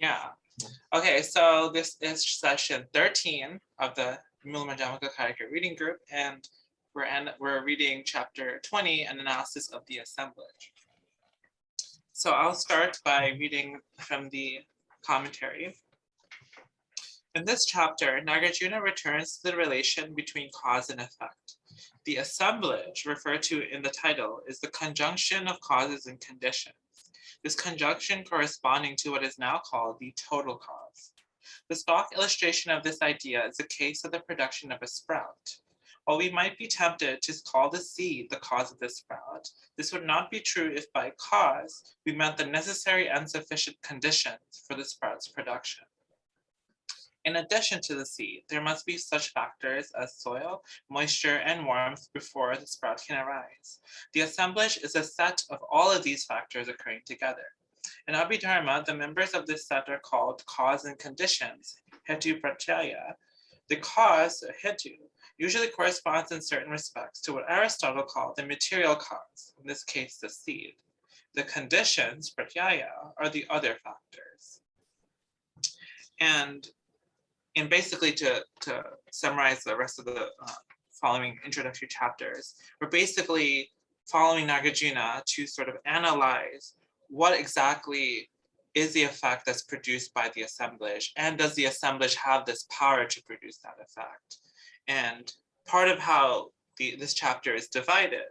Yeah. Okay, so this is session 13 of the Müller-Mandel reading group, and we're reading chapter 20, an analysis of the assemblage. So I'll start by reading from the commentary. In this chapter, Nāgārjuna returns to the relation between cause and effect. The assemblage referred to in the title is the conjunction of causes and conditions. This conjunction corresponding to what is now called the total cause. The stock illustration of this idea is the case of the production of a sprout. While we might be tempted to call the seed the cause of the sprout, this would not be true if by cause we meant the necessary and sufficient conditions for the sprout's production. In addition to the seed, there must be such factors as soil, moisture, and warmth before the sprout can arise. The assemblage is a set of all of these factors occurring together. In Abhidharma, the members of this set are called cause and conditions, hetu pratyaya. The cause, hetu, usually corresponds in certain respects to what Aristotle called the material cause, in this case, the seed. The conditions, pratyaya, are the other factors. And basically to summarize the rest of the following introductory chapters, we're basically following Nāgārjuna to sort of analyze what exactly is the effect that's produced by the assemblage, and does the assemblage have this power to produce that effect? And part of how this chapter is divided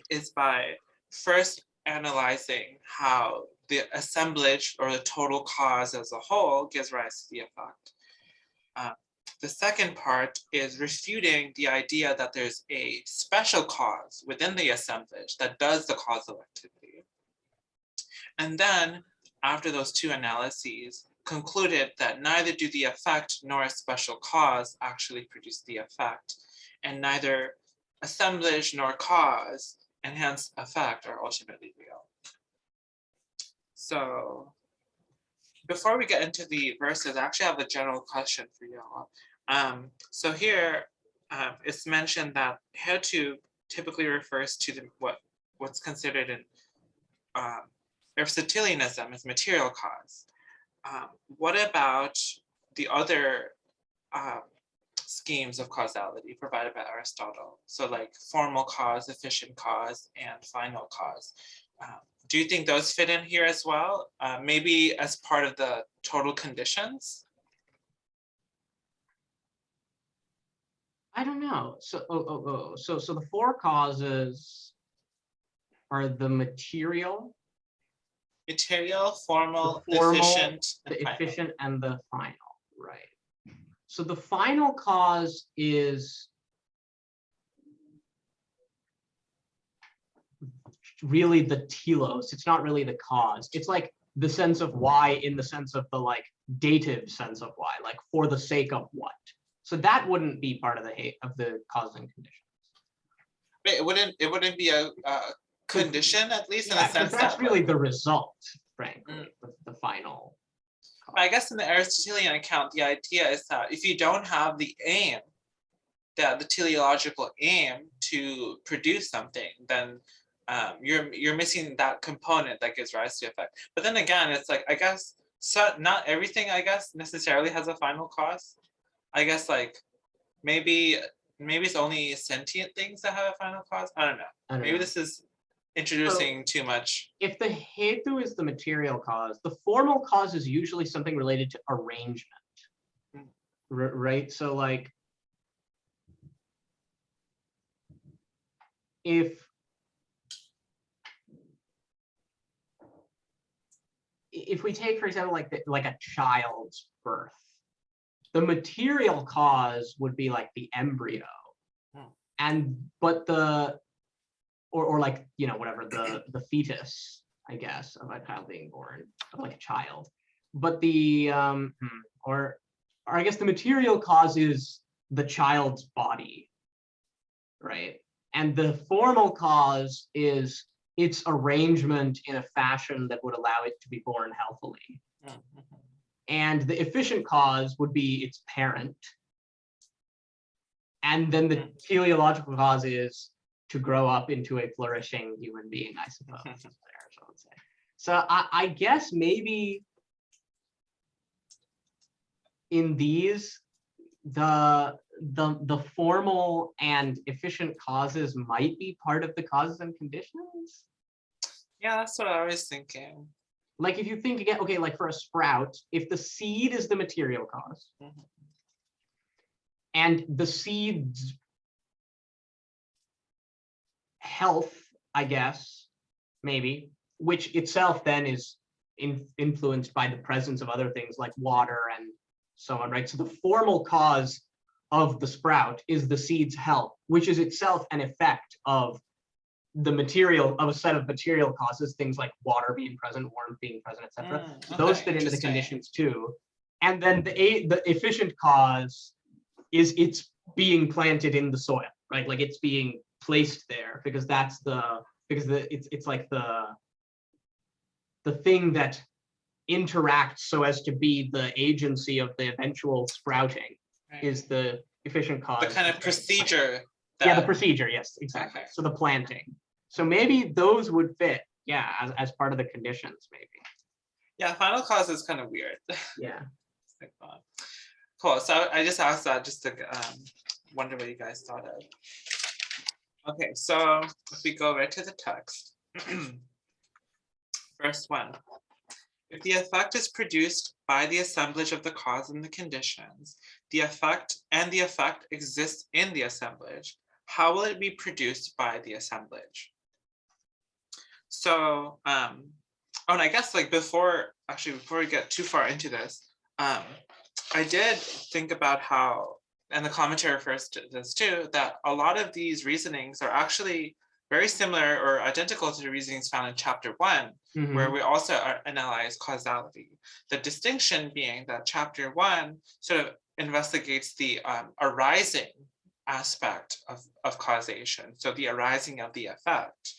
is by first analyzing how the assemblage or the total cause as a whole gives rise to the effect. The second part is refuting the idea that there's a special cause within the assemblage that does the causal activity. And then, after those two analyses, concluded that neither do the effect nor a special cause actually produce the effect, and neither assemblage nor cause, and hence effect, are ultimately real. So, before we get into the verses, I actually have a general question for y'all. So here, it's mentioned that hetu typically refers to what's considered in Aristotelianism as material cause. What about the other schemes of causality provided by Aristotle? So like formal cause, efficient cause, and final cause. Do you think those fit in here as well? Maybe as part of the total conditions? I don't know. So, so the four causes are the material, formal, efficient, and the final, right? So the final cause is really the telos. It's not really the cause. It's like the sense of why in the sense of the like dative sense of why, like for the sake of what. So that wouldn't be part of the cause and conditions. Wait, it wouldn't be a condition, at least in a sense that's really the result, frankly, the final cause. I guess in the Aristotelian account, the idea is that if you don't have the aim, the teleological aim to produce something, then you're missing that component that gives rise to effect. But then again, it's like, I guess, so not everything, I guess, necessarily has a final cause. I guess like maybe it's only sentient things that have a final cause. I don't know. Maybe this is introducing too much. If the hetu is the material cause, the formal cause is usually something related to arrangement, right? So like, if we take, for example, like a child's birth, the material cause would be like the embryo, but or like, you know, whatever, the fetus, I guess, of a child being born, of like a child. But the or I guess the material cause is the child's body, right? And the formal cause is its arrangement in a fashion that would allow it to be born healthily. And the efficient cause would be its parent. And then the teleological cause is to grow up into a flourishing human being, I suppose. So I guess maybe in these, the formal and efficient causes might be part of the causes and conditions. Yeah, that's what I was thinking. Like if you think again, okay, like for a sprout, if the seed is the material cause, and the seed's health, I guess, maybe, which itself then is influenced by the presence of other things like water and so on, right? So the formal cause of the sprout is the seed's health, which is itself an effect of the material, of a set of material causes, things like water being present, warmth being present, etc. Those fit into the conditions too. And then the efficient cause is it's being planted in the soil, right? Like it's being placed there because that's it's like the thing that interacts so as to be the agency of the eventual sprouting is the efficient cause. The kind of procedure. Yeah, the procedure, yes, exactly. So the planting. So maybe those would fit, yeah, as part of the conditions, maybe. Yeah, final cause is kind of weird. Yeah. Cool. So I just asked that just to wonder what you guys thought of. Okay, so if we go right to the text. Verse 1. If the effect is produced by the assemblage of the cause and the conditions, the effect exists in the assemblage, how will it be produced by the assemblage? So, and I guess like before we get too far into this, I did think about how, and the commentary refers to this too, that a lot of these reasonings are actually very similar or identical to the reasonings found in chapter 1, where we also analyze causality. The distinction being that chapter 1 sort of investigates the arising aspect of causation, so the arising of the effect.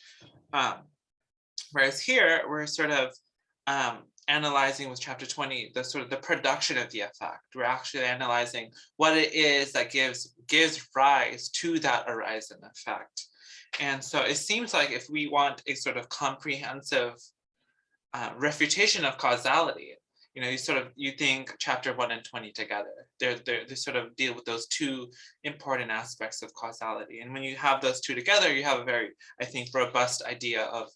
Whereas here, we're sort of analyzing with chapter 20, the sort of the production of the effect. We're actually analyzing what it is that gives rise to that arising effect. And so it seems like if we want a sort of comprehensive refutation of causality, you think chapter 1 and 20 together. They sort of deal with those two important aspects of causality. And when you have those two together, you have a very, I think, robust idea of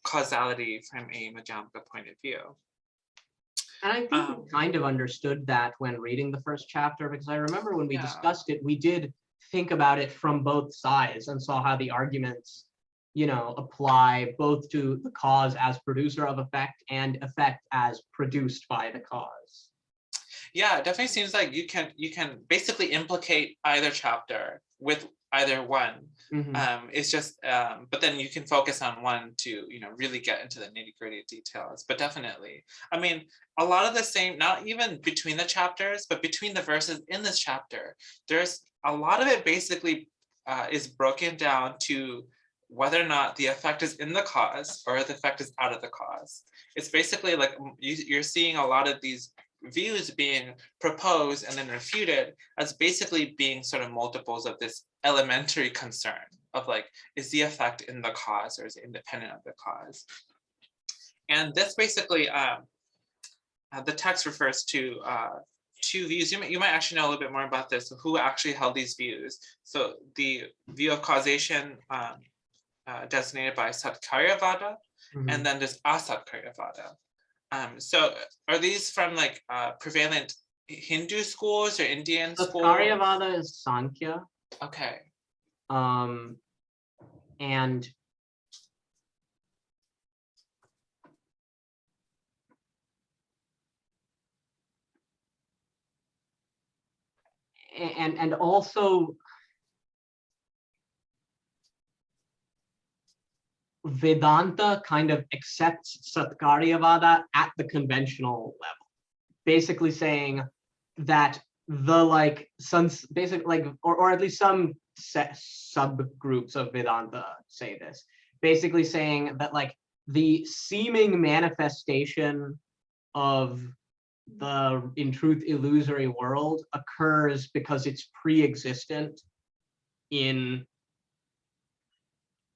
causality from a Madhyamaka point of view. And I think we kind of understood that when reading the first chapter, because I remember when we discussed it, we did think about it from both sides and saw how the arguments, apply both to the cause as producer of effect and effect as produced by the cause. Yeah, it definitely seems like you can basically implicate either chapter with either one. It's just, but then you can focus on one to, really get into the nitty-gritty details. But definitely, I mean, a lot of the same, not even between the chapters, but between the verses in this chapter, there's a lot of it basically is broken down to whether or not the effect is in the cause or the effect is out of the cause. It's basically like you're seeing a lot of these views being proposed and then refuted as basically being sort of multiples of this elementary concern of like, is the effect in the cause or is it independent of the cause? And this basically, the text refers to two views. You might actually know a little bit more about this, who actually held these views. So the view of causation designated by Satkaryavada, and then there's Asatkaryavada. So are these from like prevalent Hindu schools or Indian schools? Satkaryavada is Sankhya. Okay. And also Vedanta kind of accepts Satkaryavada at the conventional level, basically saying that or at least some subgroups of Vedanta say this, basically saying that like the seeming manifestation of the in truth illusory world occurs because it's pre-existent in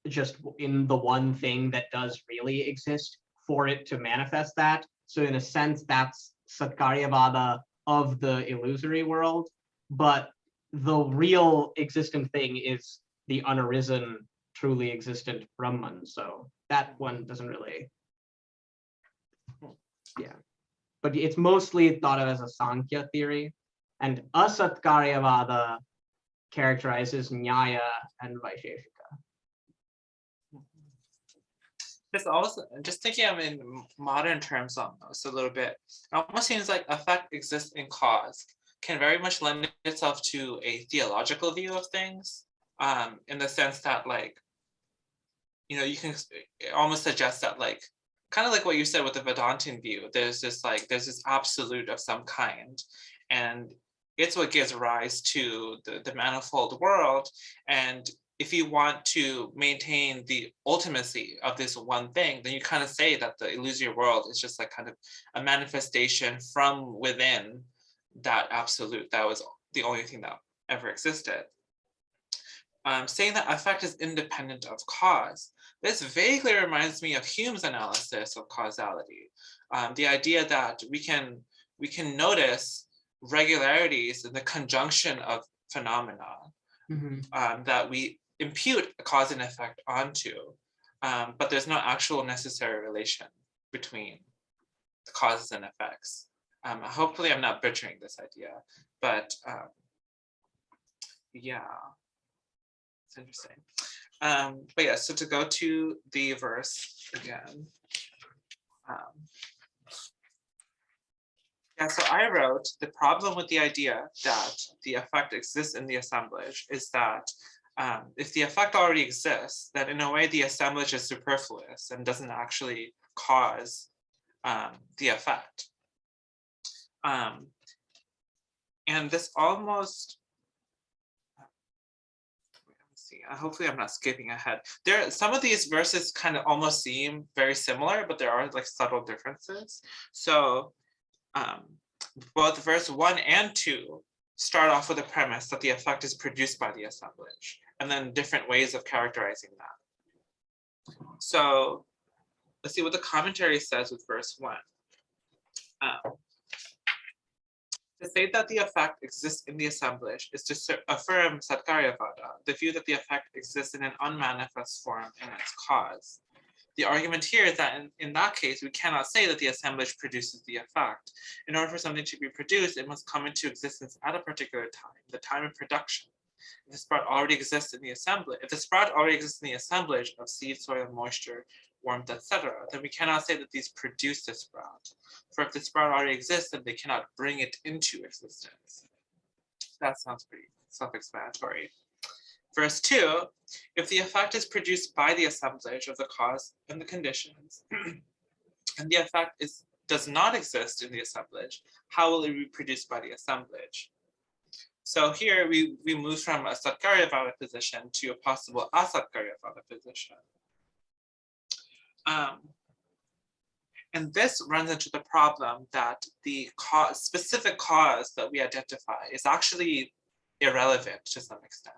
just in the one thing that does really exist for it to manifest that. So in a sense, that's Satkaryavada of the illusory world, but the real existent thing is the unarisen, truly existent Brahman. So that one doesn't really, yeah. But it's mostly thought of as a Sankhya theory, and Asatkaryavada characterizes Nyaya and Vaisheshika. Just also just thinking of in modern terms almost a little bit, it almost seems like effect exists in cause can very much lend itself to a theological view of things, in the sense that, like, you can almost suggest that, like, kind of like what you said with the Vedantin view, there's this absolute of some kind, and it's what gives rise to the manifold world. And if you want to maintain the ultimacy of this one thing, then you kind of say that the illusory world is just like kind of a manifestation from within that absolute that was the only thing that ever existed. Saying that effect is independent of cause. This vaguely reminds me of Hume's analysis of causality. The idea that we can notice regularities in the conjunction of phenomena, that we impute a cause and effect onto, but there's no actual necessary relation between the causes and effects. Hopefully I'm not butchering this idea, but yeah, it's interesting. But yeah, so to go to the verse again. Yeah, so I wrote, the problem with the idea that the effect exists in the assemblage is that if the effect already exists, then in a way the assemblage is superfluous and doesn't actually cause the effect. And this almost, hopefully I'm not skipping ahead. Some of these verses kind of almost seem very similar, but there are like subtle differences. So both verse 1 and 2 start off with a premise that the effect is produced by the assemblage, and then different ways of characterizing that. So let's see what the commentary says with verse 1. To say that the effect exists in the assemblage is to affirm Satkaryavada, the view that the effect exists in an unmanifest form in its cause. The argument here is that in that case, we cannot say that the assemblage produces the effect. In order for something to be produced, it must come into existence at a particular time, the time of production. If the sprout already exists in the assemblage, of seed, soil, moisture, warmth, etc., then we cannot say that these produce the sprout. For if the sprout already exists, then they cannot bring it into existence. That sounds pretty self-explanatory. Verse 2, if the effect is produced by the assemblage of the cause and the conditions, and the effect does not exist in the assemblage, how will it be produced by the assemblage? So here we move from a Satkaryavada position to a possible Asatkaryavada position. And this runs into the problem that the specific cause that we identify is actually irrelevant to some extent.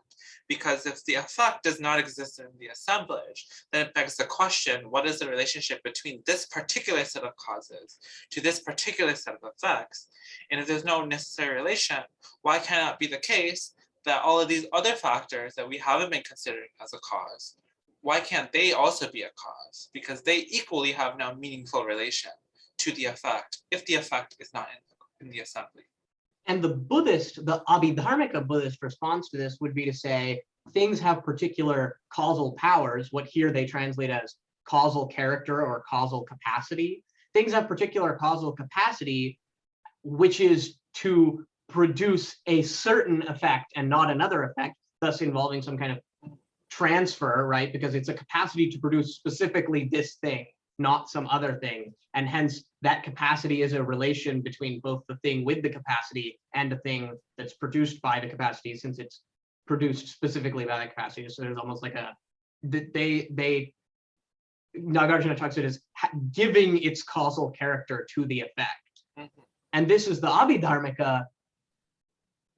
Because if the effect does not exist in the assemblage, then it begs the question, what is the relationship between this particular set of causes to this particular set of effects? And if there's no necessary relation, why cannot it be the case that all of these other factors that we haven't been considering as a cause, why can't they also be a cause? Because they equally have no meaningful relation to the effect if the effect is not in the assembly. And the Abhidharmika Buddhist response to this would be to say things have particular causal powers, what here they translate as causal character or causal capacity. Things have particular causal capacity, which is to produce a certain effect and not another effect, thus involving some kind of transfer, right? Because it's a capacity to produce specifically this thing, not some other thing. And hence that capacity is a relation between both the thing with the capacity and the thing that's produced by the capacity, since it's produced specifically by the capacity. So there's almost like Nāgārjuna talks it as giving its causal character to the effect. And this is the Abhidharmika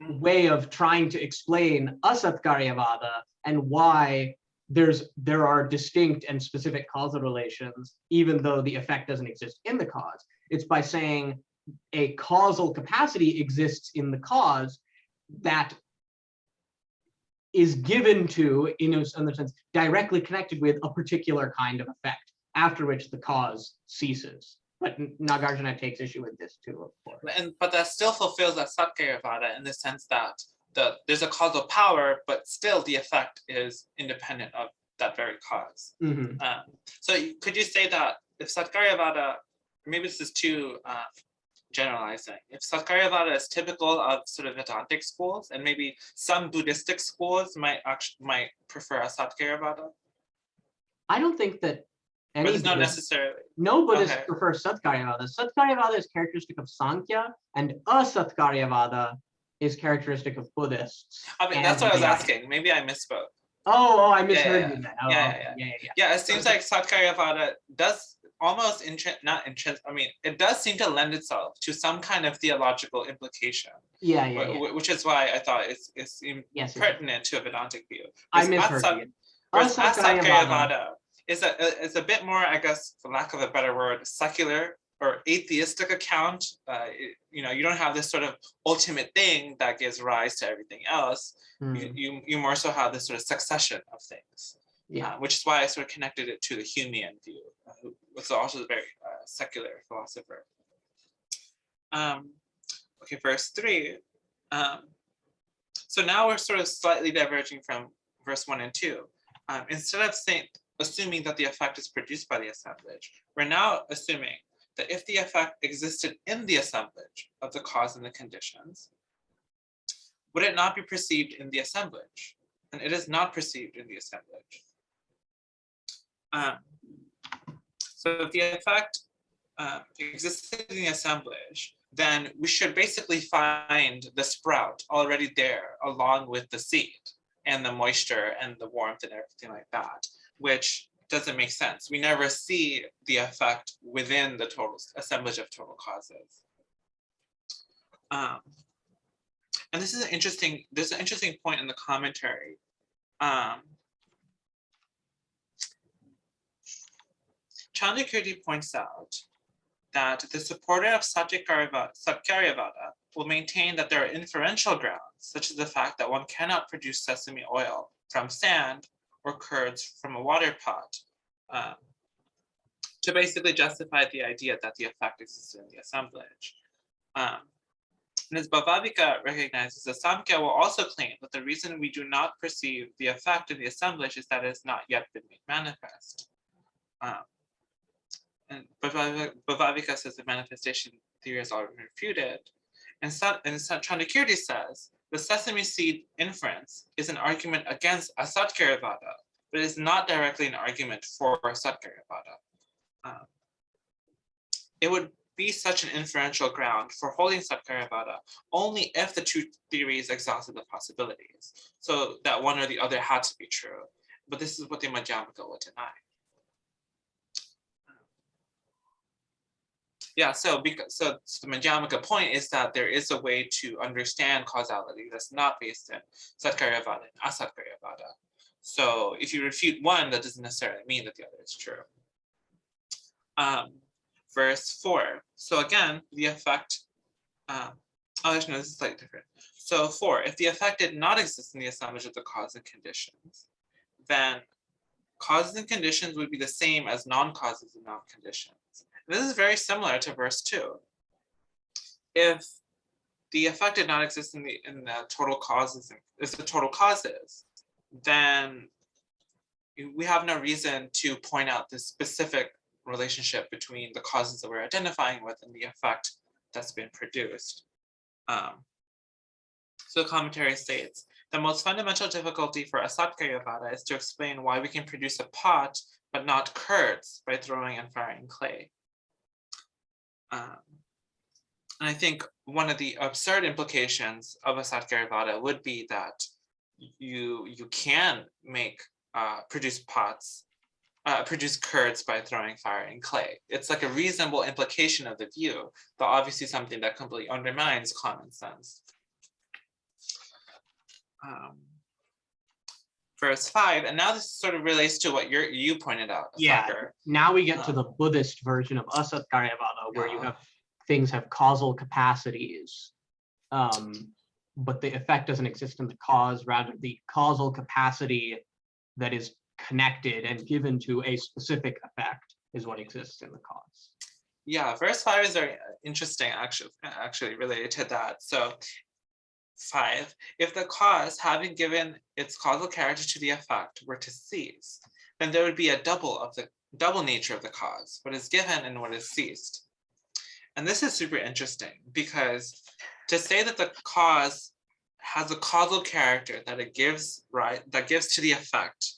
way of trying to explain Asatkaryavada and why there are distinct and specific causal relations, even though the effect doesn't exist in the cause. It's by saying a causal capacity exists in the cause that is given to, in a sense, directly connected with a particular kind of effect, after which the cause ceases. But Nāgārjuna takes issue with this too, of course. But that still fulfills that Satkaryavada in the sense that there's a causal power, but still the effect is independent of that very cause. Mm-hmm. So could you say that if Satkaryavada, maybe this is too generalizing, if Satkaryavada is typical of sort of Vedantic schools, and maybe some Buddhistic schools might prefer a Satkaryavada? I don't think that any. But it's not necessarily. No Buddhists prefer Satkaryavada. Satkaryavada is characteristic of Sankhya, and Asatkaryavada is characteristic of Buddhists. I mean, that's what I was asking. Maybe I misspoke. Oh, I misheard you then. Oh, Yeah, it seems like Satkaryavada does almost it does seem to lend itself to some kind of theological implication. Which is why I thought it's pertinent to a Vedantic view. I misheard you. Satkaryavada is a bit more, I guess, for lack of a better word, secular or atheistic account. You don't have this sort of ultimate thing that gives rise to everything else. You more so have this sort of succession of things. Which is why I sort of connected it to the Humean view, who was also a very secular philosopher. Okay, verse 3. So now we're sort of slightly diverging from verse 1 and 2. Instead of assuming that the effect is produced by the assemblage, we're now assuming that if the effect existed in the assemblage of the cause and the conditions, would it not be perceived in the assemblage? And it is not perceived in the assemblage. So if the effect existed in the assemblage, then we should basically find the sprout already there along with the seed and the moisture and the warmth and everything like that, which doesn't make sense. We never see the effect within the total assemblage of total causes. And this is an interesting point in the commentary. Chandrakirti points out that the supporter of Satkaryavada will maintain that there are inferential grounds, such as the fact that one cannot produce sesame oil from sand or curds from a water pot, to basically justify the idea that the effect exists in the assemblage. And as Bhavavika recognizes, the Samkhya will also claim that the reason we do not perceive the effect in the assemblage is that it has not yet been made manifest. And Bhavavika says the manifestation theory is already refuted. And Chandrakirti says the sesame seed inference is an argument against Asatkaryavada, but it is not directly an argument for Satkaryavada. It would be such an inferential ground for holding Satkaryavada only if the two theories exhausted the possibilities, so that one or the other had to be true. But this is what the Madhyamaka would deny. So the Madhyamaka point is that there is a way to understand causality that's not based in Satkaryavada and Asatkaryavada. So if you refute one, that doesn't necessarily mean that the other is true. Verse 4. So again, the effect, this is slightly different. So 4, if the effect did not exist in the assemblage of the cause and conditions, then causes and conditions would be the same as non-causes and non-conditions. This is very similar to verse 2. If the effect did not exist in the total causes, then we have no reason to point out this specific relationship between the causes that we're identifying with and the effect that's been produced. So the commentary states, the most fundamental difficulty for Asatkaryavada is to explain why we can produce a pot but not curds by throwing and firing clay. And I think one of the absurd implications of Asatkaryavada would be that you can produce curds by throwing fire and clay. It's like a reasonable implication of the view, but obviously something that completely undermines common sense. Verse 5, and now this sort of relates to what you pointed out. Now we get to the Buddhist version of Asatkaryavada, where you have things have causal capacities, but the effect doesn't exist in the cause. Rather, the causal capacity that is connected and given to a specific effect is what exists in the cause. Yeah, verse 5 is very interesting, actually related to that. So 5, if the cause, having given its causal character to the effect, were to cease, then there would be a double nature of the cause, what is given and what is ceased. And this is super interesting, because to say that the cause has a causal character that it gives to the effect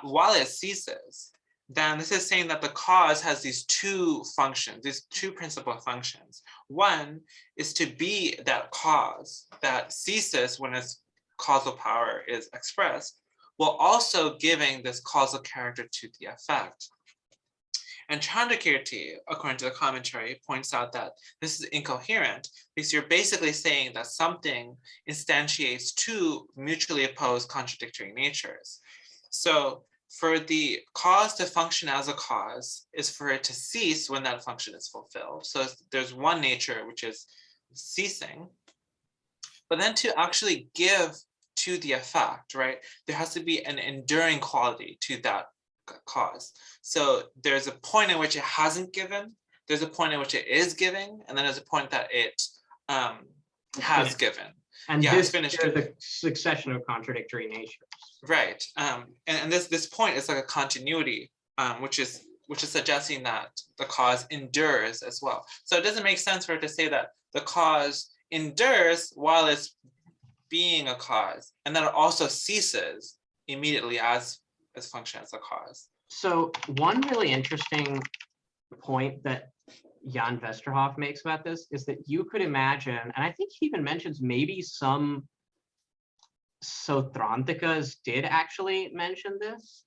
while it ceases, then this is saying that the cause has these two functions, these two principal functions. One is to be that cause that ceases when its causal power is expressed, while also giving this causal character to the effect. And Chandrakirti, according to the commentary, points out that this is incoherent because you're basically saying that something instantiates two mutually opposed contradictory natures. So for the cause to function as a cause is for it to cease when that function is fulfilled. So there's one nature, which is ceasing, but then to actually give to the effect, right? There has to be an enduring quality to that cause. So there's a point in which it hasn't given, there's a point in which it is giving, and then there's a point that it has given. And yeah, this finished is a succession of contradictory natures. Right. And this point is like a continuity, which is suggesting that the cause endures as well. So it doesn't make sense for it to say that the cause endures while it's being a cause, and then it also ceases immediately as function as a cause. So one really interesting point that Jan Vesterhoff makes about this is that you could imagine, and I think he even mentions maybe some Sautrantikas did actually mention this,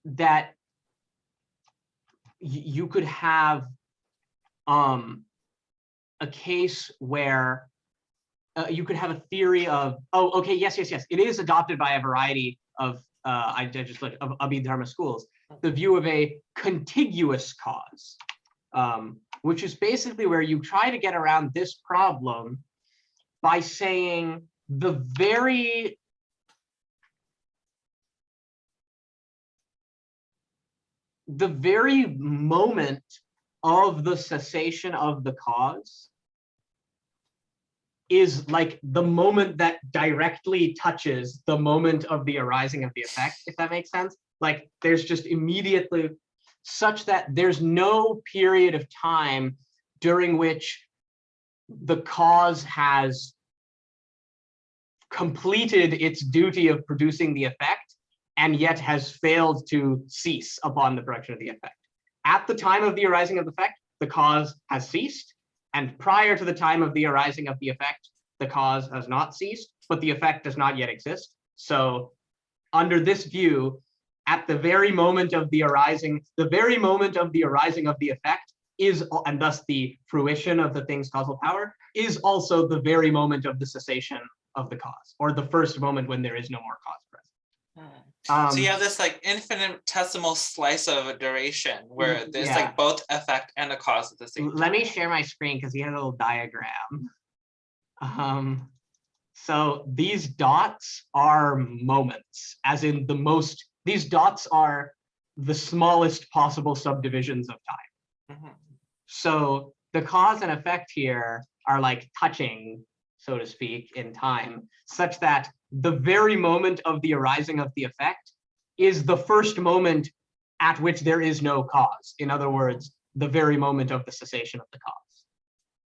that you could have a case where you could have a theory of, oh, okay, yes, it is adopted by a variety of, I just looked, of Abhidharma schools, the view of a contiguous cause, which is basically where you try to get around this problem by saying the very moment of the cessation of the cause is like the moment that directly touches the moment of the arising of the effect, if that makes sense. Like there's just immediately such that there's no period of time during which the cause has completed its duty of producing the effect and yet has failed to cease upon the production of the effect. At the time of the arising of the effect, the cause has ceased, and prior to the time of the arising of the effect, the cause has not ceased, but the effect does not yet exist. So under this view, at the very moment of the arising of the effect is, and thus the fruition of the thing's causal power, is also the very moment of the cessation of the cause, or the first moment when there is no more cause present. So you have this like infinitesimal slice of a duration where there's like both effect and a cause at the same time. Let me share my screen because he had a little diagram. So these dots are moments, as in these dots are the smallest possible subdivisions of time. Mm-hmm. So the cause and effect here are like touching, so to speak, in time, such that the very moment of the arising of the effect is the first moment at which there is no cause. In other words, the very moment of the cessation of the cause.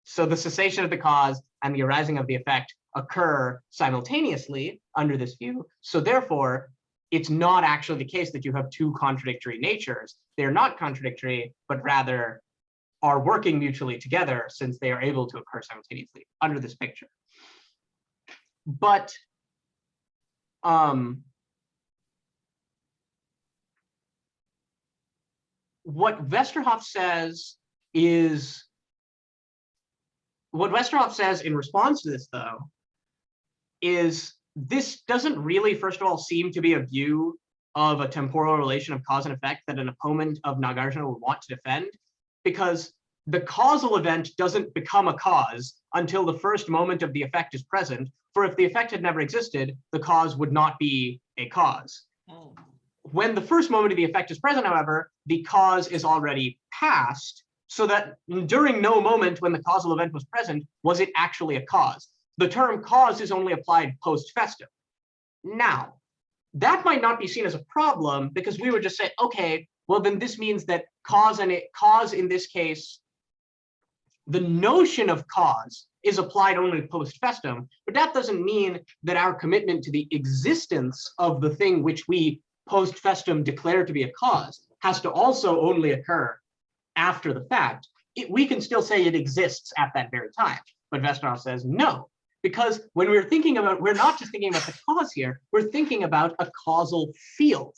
So the cessation of the cause and the arising of the effect occur simultaneously under this view. So therefore, it's not actually the case that you have two contradictory natures. They're not contradictory, but rather are working mutually together since they are able to occur simultaneously under this picture. But what Vesterhoff says in response to this, though, is this doesn't really, first of all, seem to be a view of a temporal relation of cause and effect that an opponent of Nāgārjuna would want to defend. because the causal event doesn't become a cause until the first moment of the effect is present. For if the effect had never existed, the cause would not be a cause. Oh. When the first moment of the effect is present, however, the cause is already past, so that during no moment when the causal event was present was it actually a cause. The term cause is only applied post festum. Now, that might not be seen as a problem because we would just say, okay, well, then this means that cause in this case, the notion of cause is applied only post festum, but that doesn't mean that our commitment to the existence of the thing which we post festum declare to be a cause has to also only occur after the fact. We can still say it exists at that very time, but Westerhoff says no, because when we're thinking about, we're not just thinking about the cause here, we're thinking about a causal field.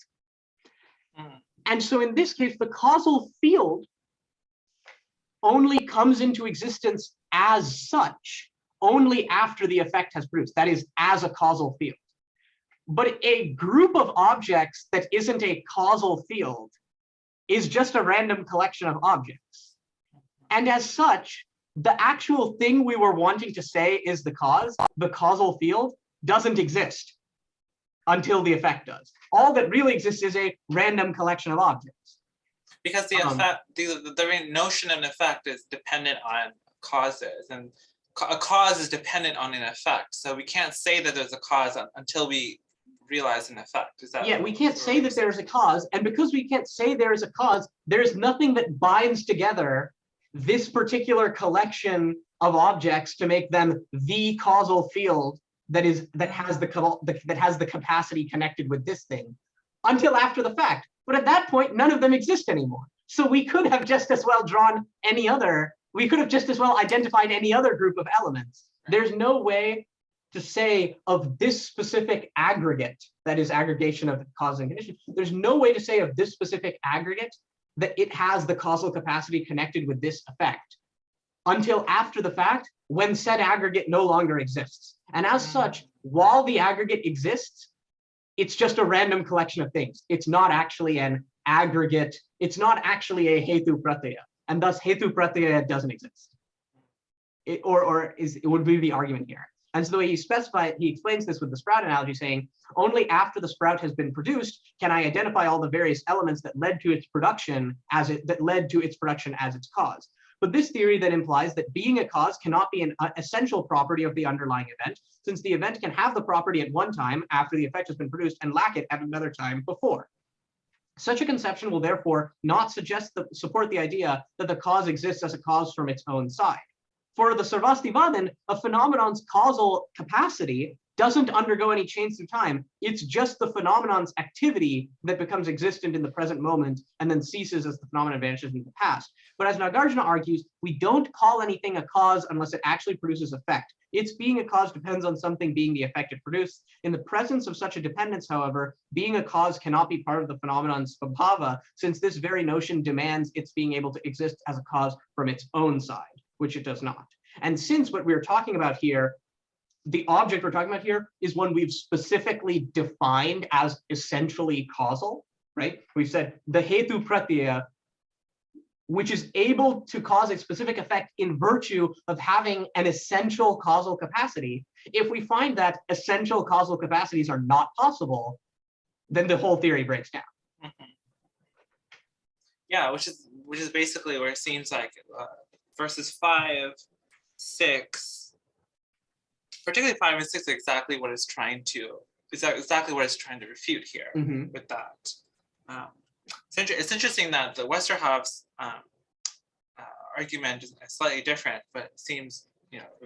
And so in this case, the causal field only comes into existence as such, only after the effect has produced, that is, as a causal field. But a group of objects that isn't a causal field is just a random collection of objects. And as such, the actual thing we were wanting to say is the cause, the causal field, doesn't exist until the effect does. All that really exists is a random collection of objects. Because the effect, the notion of an effect is dependent on causes, and a cause is dependent on an effect. So we can't say that there's a cause until we realize an effect. Is that? Yeah, we can't say that there's a cause, and because we can't say there is a cause, there's nothing that binds together this particular collection of objects to make them the causal field that has the capacity connected with this thing until after the fact. But at that point, none of them exist anymore. So we could have just as well drawn any other, we could have just as well identified any other group of elements. There's no way to say of this specific aggregate, that is aggregation of cause and condition, there's no way to say of this specific aggregate that it has the causal capacity connected with this effect until after the fact, when said aggregate no longer exists. And as such, while the aggregate exists, it's just a random collection of things. It's not actually an aggregate. It's not actually a hetu pratyaya, and thus hetu pratyaya doesn't exist. It would be the argument here. And so the way he explains this with the sprout analogy, saying only after the sprout has been produced can I identify all the various elements that led to its production as its cause. But this theory then implies that being a cause cannot be an essential property of the underlying event, since the event can have the property at one time after the effect has been produced and lack it at another time before. Such a conception will therefore not support the idea that the cause exists as a cause from its own side. For the Sarvastivadin, a phenomenon's causal capacity doesn't undergo any change through time. It's just the phenomenon's activity that becomes existent in the present moment and then ceases as the phenomenon vanishes into the past. But as Nāgārjuna argues, we don't call anything a cause unless it actually produces effect. Its being a cause depends on something being the effect it produced. In the presence of such a dependence, however, being a cause cannot be part of the phenomenon's svabhava, since this very notion demands its being able to exist as a cause from its own side, which it does not. And since what we're talking about here, the object we're talking about here is one we've specifically defined as essentially causal, right? We've said the hetu pratyaya, which is able to cause a specific effect in virtue of having an essential causal capacity. If we find that essential causal capacities are not possible, then the whole theory breaks down. Mm-hmm. Yeah, which is basically where it seems like verses 5, 6, particularly 5 and 6, is exactly what it's trying to refute here with that. It's interesting that the Westerhoff's argument is slightly different, but seems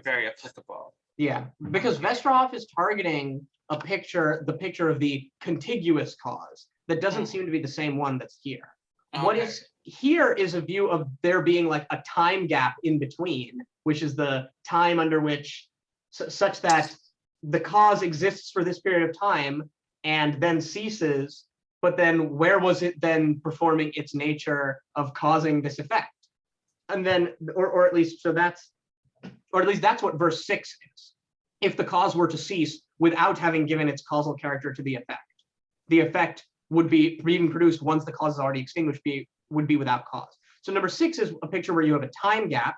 very applicable. Yeah, because Westerhoff is targeting the picture of the contiguous cause that doesn't seem to be the same one that's here. Okay. What is here is a view of there being like a time gap in between, which is the time under which such that the cause exists for this period of time and then ceases, but then where was it then performing its nature of causing this effect? And then, or at least that's what verse 6 is. If the cause were to cease without having given its causal character to the effect would be being produced once the cause is already extinguished, would be without cause. So number 6 is a picture where you have a time gap.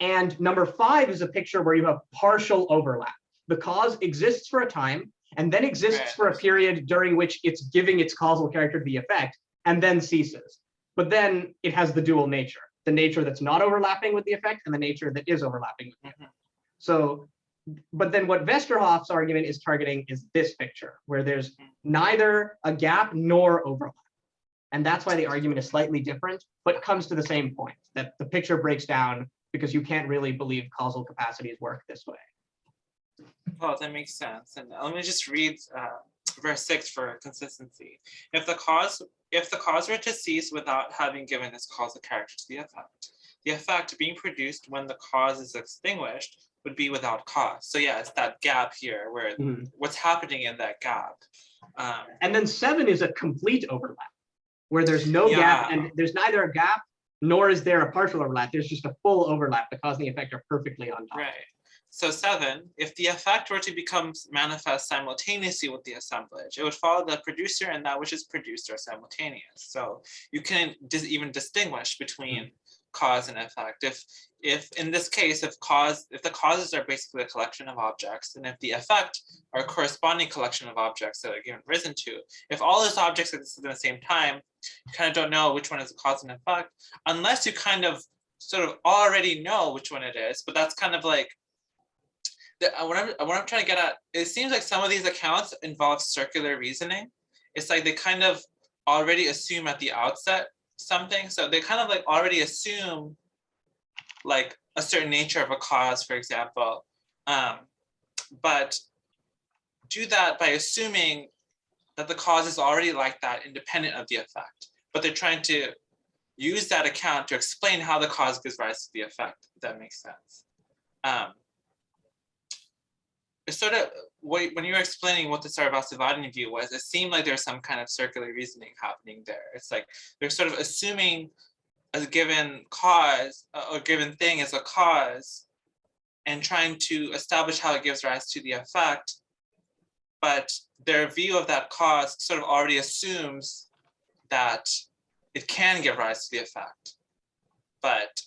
And number 5 is a picture where you have partial overlap. The cause exists for a time and then exists for a period during which it's giving its causal character to the effect and then ceases. But then it has the dual nature, the nature that's not overlapping with the effect and the nature that is overlapping with the effect. So, but then what Westerhoff's argument is targeting is this picture, where there's neither a gap nor overlap. And that's why the argument is slightly different, but comes to the same point, that the picture breaks down because you can't really believe causal capacities work this way. Well, that makes sense. And let me just read verse 6 for consistency. If the cause were to cease without having given its causal character to the effect being produced when the cause is extinguished would be without cause. So yeah, it's that gap here where what's happening in that gap. And then 7 is a complete overlap, where there's no gap and there's neither a gap nor is there a partial overlap. There's just a full overlap. The cause and the effect are perfectly on top. Right. So 7, if the effect were to become manifest simultaneously with the assemblage, it would follow that producer and that which is produced are simultaneous. So you can even distinguish between cause and effect. If in this case, if the causes are basically a collection of objects, and if the effect are a corresponding collection of objects that are given risen to, if all those objects exist at the same time, you kind of don't know which one is the cause and effect, unless you kind of sort of already know which one it is. But that's kind of like, what I'm trying to get at, it seems like some of these accounts involve circular reasoning. It's like they kind of already assume at the outset something. So they kind of like already assume like a certain nature of a cause, for example, but do that by assuming that the cause is already like that, independent of the effect. But they're trying to use that account to explain how the cause gives rise to the effect, if that makes sense. It's sort of, when you were explaining what the Sarvastivadin view was, it seemed like there's some kind of circular reasoning happening there. It's like they're sort of assuming a given cause or given thing as a cause and trying to establish how it gives rise to the effect. But their view of that cause sort of already assumes that it can give rise to the effect. But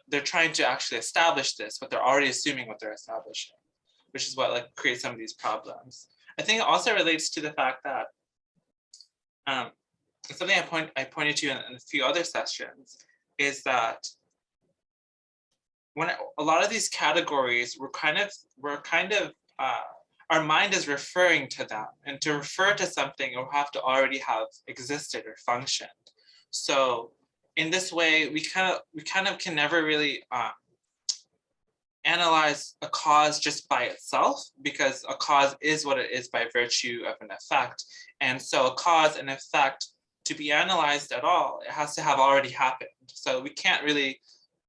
they're trying to actually establish this, but they're already assuming what they're establishing, which is what like creates some of these problems. I think it also relates to the fact that something I pointed to in a few other sessions is that when a lot of these categories were kind of our mind is referring to them, and to refer to something, it will have to already have existed or functioned. So in this way, we kind of can never really analyze a cause just by itself, because a cause is what it is by virtue of an effect. And so a cause and effect, to be analyzed at all, it has to have already happened. So we can't really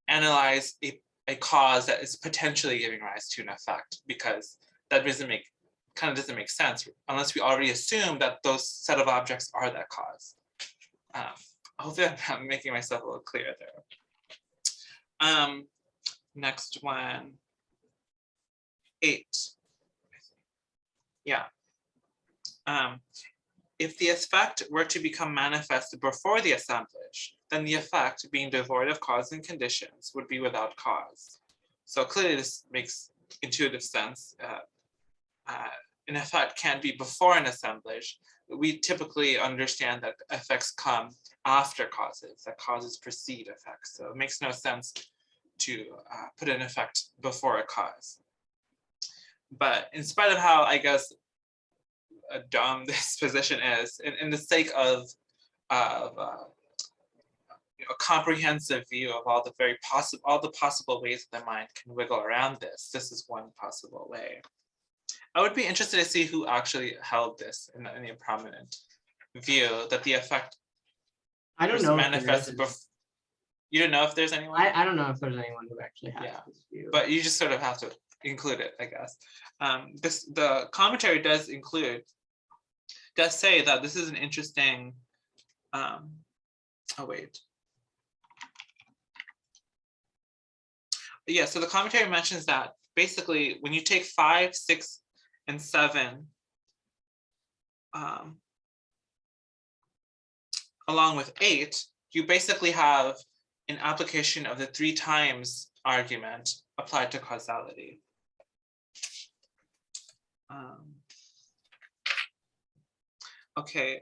analyze a cause that is potentially giving rise to an effect, because that doesn't make sense unless we already assume that those set of objects are that cause. Hopefully I'm making myself a little clearer there. Next one, 8. Yeah. If the effect were to become manifest before the assemblage, then the effect, being devoid of cause and conditions, would be without cause. So clearly this makes intuitive sense. An effect can't be before an assemblage. We typically understand that effects come after causes, that causes precede effects. So it makes no sense to put an effect before a cause. But in spite of how, I guess, dumb this position is, in the sake of a comprehensive view of all the possible ways that the mind can wiggle around this, this is one possible way. I would be interested to see who actually held this in a prominent view, that the effect manifests before. You don't know if there's anyone? I don't know if there's anyone who actually has this view. But you just sort of have to include it, I guess. The commentary does say that this is an interesting, Yeah, so the commentary mentions that basically when you take 5, 6, and 7, along with 8, you basically have an application of the 3 times argument applied to causality. Okay,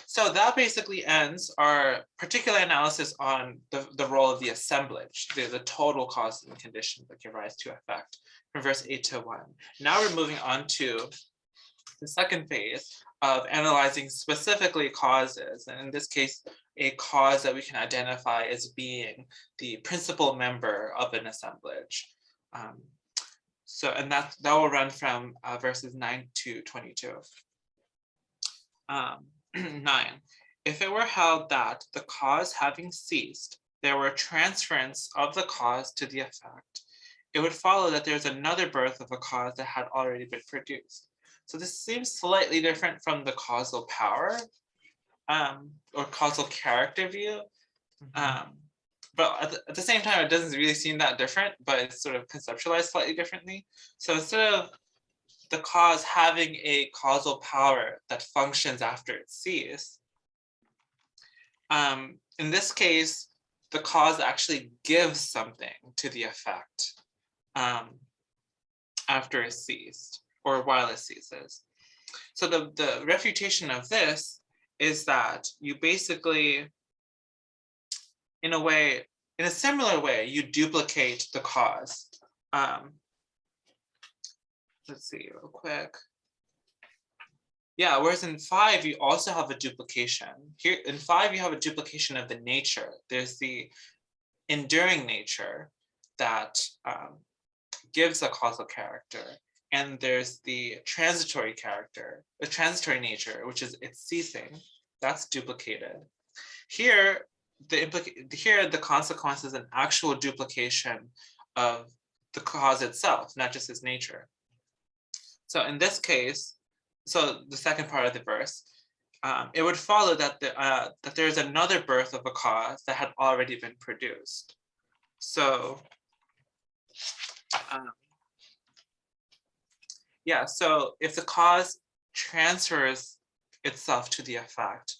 so that basically ends our particular analysis on the role of the assemblage, the total cause and condition that give rise to effect, from verse 8 to 1. Now we're moving on to the second phase of analyzing specifically causes, and in this case, a cause that we can identify as being the principal member of an assemblage. And that will run from verses 9 to 22. 9. If it were held that the cause having ceased, there were transference of the cause to the effect, it would follow that there's another birth of a cause that had already been produced. So this seems slightly different from the causal power or causal character view. But at the same time, it doesn't really seem that different, but it's sort of conceptualized slightly differently. So instead of the cause having a causal power that functions after it ceases, in this case, the cause actually gives something to the effect after it ceased or while it ceases. So the refutation of this is that you basically, in a similar way, you duplicate the cause. Let's see real quick. Yeah, whereas in 5, you also have a duplication. Here in 5, you have a duplication of the nature. There's the enduring nature that gives a causal character. And there's the transitory character, the transitory nature, which is its ceasing. That's duplicated. Here, the consequence is an actual duplication of the cause itself, not just its nature. So in this case, so the second part of the verse, it would follow that that there is another birth of a cause that had already been produced. So yeah, so if the cause transfers itself to the effect,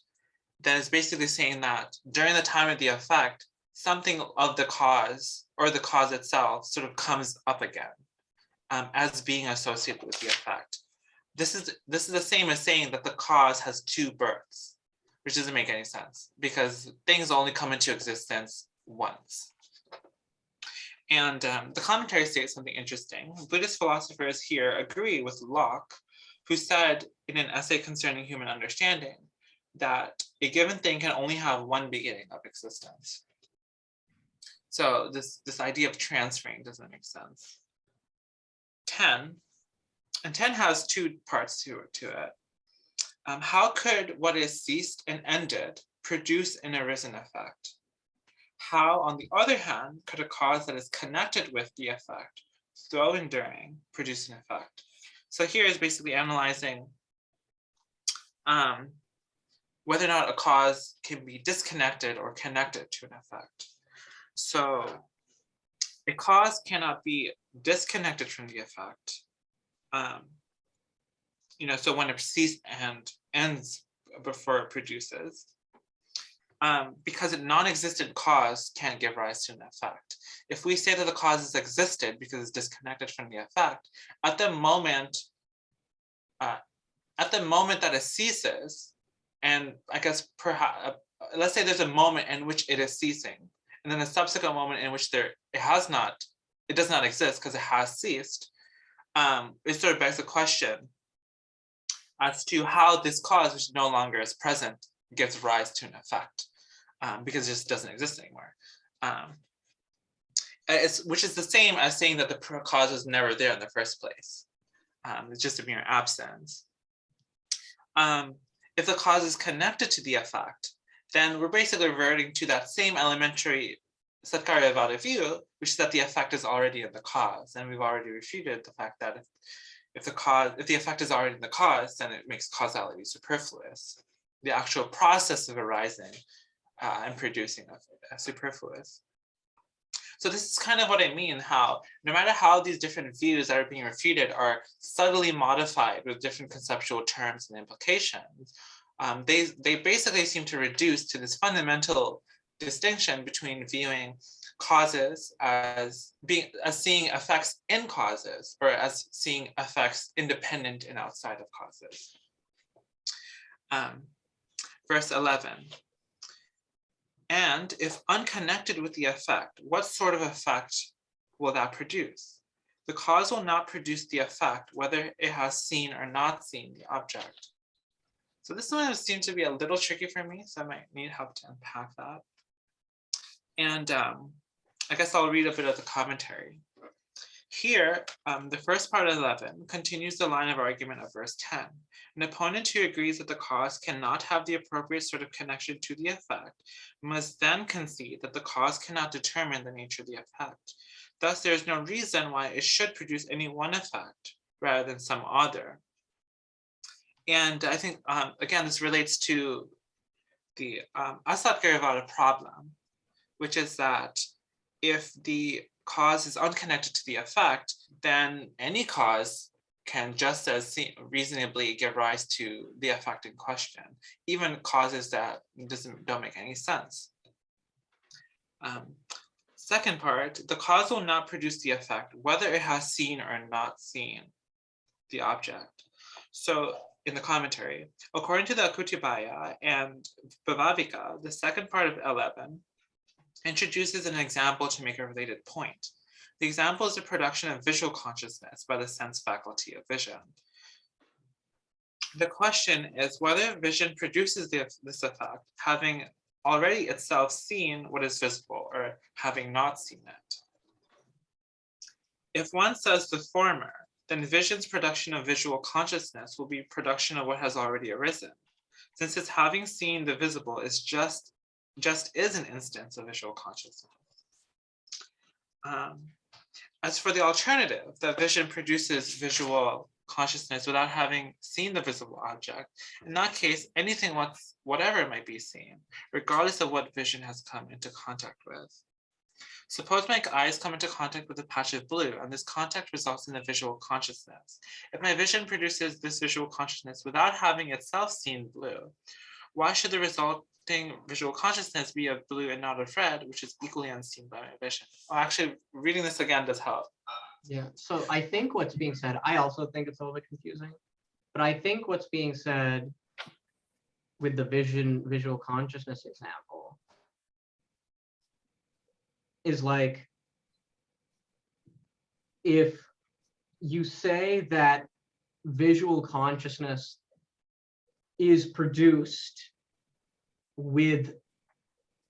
then it's basically saying that during the time of the effect, something of the cause or the cause itself sort of comes up again as being associated with the effect. This is the same as saying that the cause has 2 births, which doesn't make any sense because things only come into existence once. And the commentary states something interesting. Buddhist philosophers here agree with Locke, who said in an essay concerning human understanding that a given thing can only have one beginning of existence. So this idea of transferring doesn't make sense. 10, and 10 has 2 parts to it. How could what is ceased and ended produce an arisen effect? How, on the other hand, could a cause that is connected with the effect, though enduring, produce an effect? So here is basically analyzing whether or not a cause can be disconnected or connected to an effect. So a cause cannot be disconnected from the effect. So when it ceases and ends before it produces, because a non-existent cause can't give rise to an effect. If we say that the cause has existed because it's disconnected from the effect, at the moment that it ceases, and I guess perhaps let's say there's a moment in which it is ceasing, and then a subsequent moment in which it does not exist because it has ceased. It sort of begs the question as to how this cause, which no longer is present, gives rise to an effect, because it just doesn't exist anymore. Which is the same as saying that the cause was never there in the first place. It's just a mere absence. If the cause is connected to the effect, then we're basically reverting to that same elementary Satkaryavada view, which is that the effect is already in the cause. And we've already refuted the fact that if the effect is already in the cause, then it makes causality superfluous. The actual process of arising and producing superfluous. So this is kind of what I mean, how no matter how these different views that are being refuted are subtly modified with different conceptual terms and implications, they basically seem to reduce to this fundamental distinction between viewing causes as seeing effects in causes, or as seeing effects independent and outside of causes. Verse 11. And if unconnected with the effect, what sort of effect will that produce? The cause will not produce the effect, whether it has seen or not seen the object. So this one seemed to be a little tricky for me, so I might need help to unpack that. And I guess I'll read a bit of the commentary. Here, the first part of 11 continues the line of argument of verse 10. An opponent who agrees that the cause cannot have the appropriate sort of connection to the effect must then concede that the cause cannot determine the nature of the effect. Thus, there is no reason why it should produce any one effect rather than some other. And I think, again, this relates to the Assemblage problem, which is that if the cause is unconnected to the effect, then any cause can just as reasonably give rise to the effect in question, even causes that don't make any sense. Second part, the cause will not produce the effect, whether it has seen or not seen the object. So in the commentary, according to the Akutubaya and Bhavavika, the second part of 11 introduces an example to make a related point. The example is the production of visual consciousness by the sense faculty of vision. The question is whether vision produces this effect, having already itself seen what is visible or having not seen it. If one says the former, then vision's production of visual consciousness will be production of what has already arisen, since its having seen the visible is just is an instance of visual consciousness. As for the alternative, that vision produces visual consciousness without having seen the visible object, in that case, anything whatever might be seen, regardless of what vision has come into contact with. Suppose my eyes come into contact with a patch of blue, and this contact results in a visual consciousness. If my vision produces this visual consciousness without having itself seen blue, why should the resulting visual consciousness be of blue and not of red, which is equally unseen by my vision? Well, actually, reading this again does help. Yeah, so I think what's being said, I also think it's a little bit confusing, but I think what's being said with the visual consciousness example is like, if you say that visual consciousness is produced with